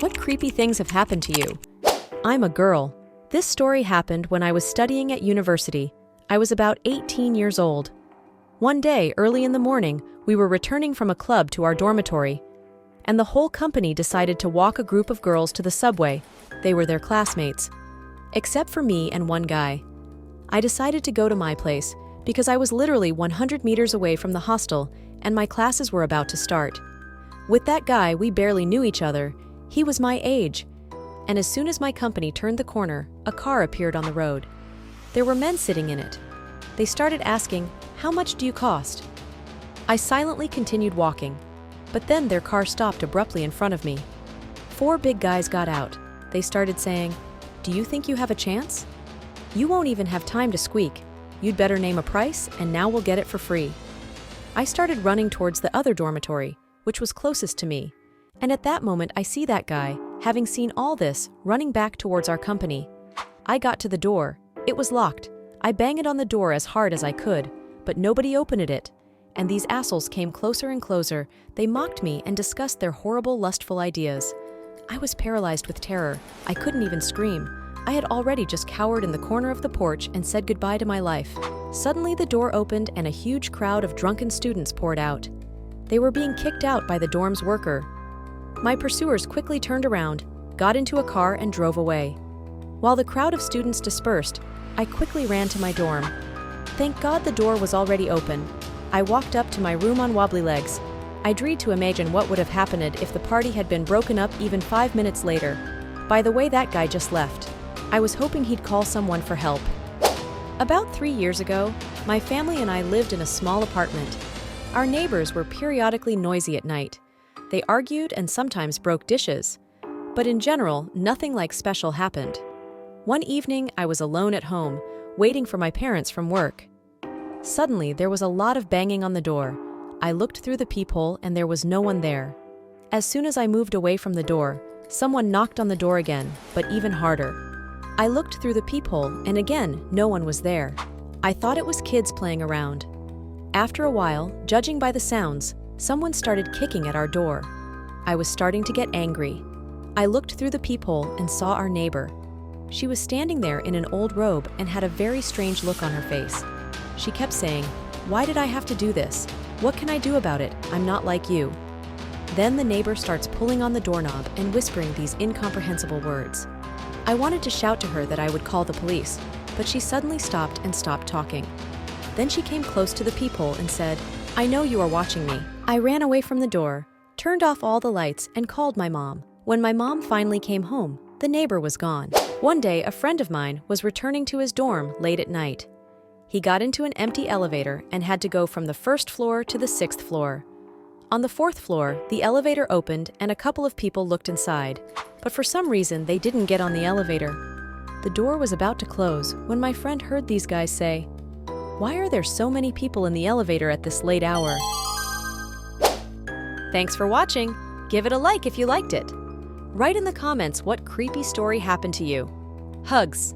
What creepy things have happened to you? I'm a girl. This story happened when I was studying at university. I was about 18 years old. One day, early in the morning, we were returning from a club to our dormitory, and the whole company decided to walk a group of girls to the subway. They were their classmates. Except for me and one guy. I decided to go to my place because I was literally 100 meters away from the hostel and my classes were about to start. With that guy, we barely knew each other. He was my age. And as soon as my company turned the corner, a car appeared on the road. There were men sitting in it. They started asking, "How much do you cost?" I silently continued walking, but then their car stopped abruptly in front of me. 4 big guys got out. They started saying, "Do you think you have a chance? You won't even have time to squeak. You'd better name a price, and now we'll get it for free." I started running towards the other dormitory, which was closest to me. And at that moment, I see that guy, having seen all this, running back towards our company. I got to the door. It was locked. I banged on the door as hard as I could, but nobody opened it. And these assholes came closer and closer. They mocked me and discussed their horrible, lustful ideas. I was paralyzed with terror. I couldn't even scream. I had already just cowered in the corner of the porch and said goodbye to my life. Suddenly the door opened and a huge crowd of drunken students poured out. They were being kicked out by the dorm's worker. My pursuers quickly turned around, got into a car and drove away. While the crowd of students dispersed, I quickly ran to my dorm. Thank God the door was already open. I walked up to my room on wobbly legs. I dread to imagine what would have happened if the party had been broken up even 5 minutes later. By the way, that guy just left. I was hoping he'd call someone for help. About 3 years ago, my family and I lived in a small apartment. Our neighbors were periodically noisy at night. They argued and sometimes broke dishes. But in general, nothing like special happened. One evening, I was alone at home, waiting for my parents from work. Suddenly, there was a lot of banging on the door. I looked through the peephole and there was no one there. As soon as I moved away from the door, someone knocked on the door again, but even harder. I looked through the peephole and again, no one was there. I thought it was kids playing around. After a while, judging by the sounds, someone started kicking at our door. I was starting to get angry. I looked through the peephole and saw our neighbor. She was standing there in an old robe and had a very strange look on her face. She kept saying, "Why did I have to do this? What can I do about it? I'm not like you." Then the neighbor starts pulling on the doorknob and whispering these incomprehensible words. I wanted to shout to her that I would call the police, but she suddenly stopped and stopped talking. Then she came close to the peephole and said, "I know you are watching me." I ran away from the door, turned off all the lights, and called my mom. When my mom finally came home, the neighbor was gone. One day, a friend of mine was returning to his dorm late at night. He got into an empty elevator and had to go from the 1st floor to the 6th floor. On the 4th floor, the elevator opened and a couple of people looked inside, but for some reason they didn't get on the elevator. The door was about to close when my friend heard these guys say, "Why are there so many people in the elevator at this late hour?" Thanks for watching. Give it a like if you liked it. Write in the comments what creepy story happened to you. Hugs.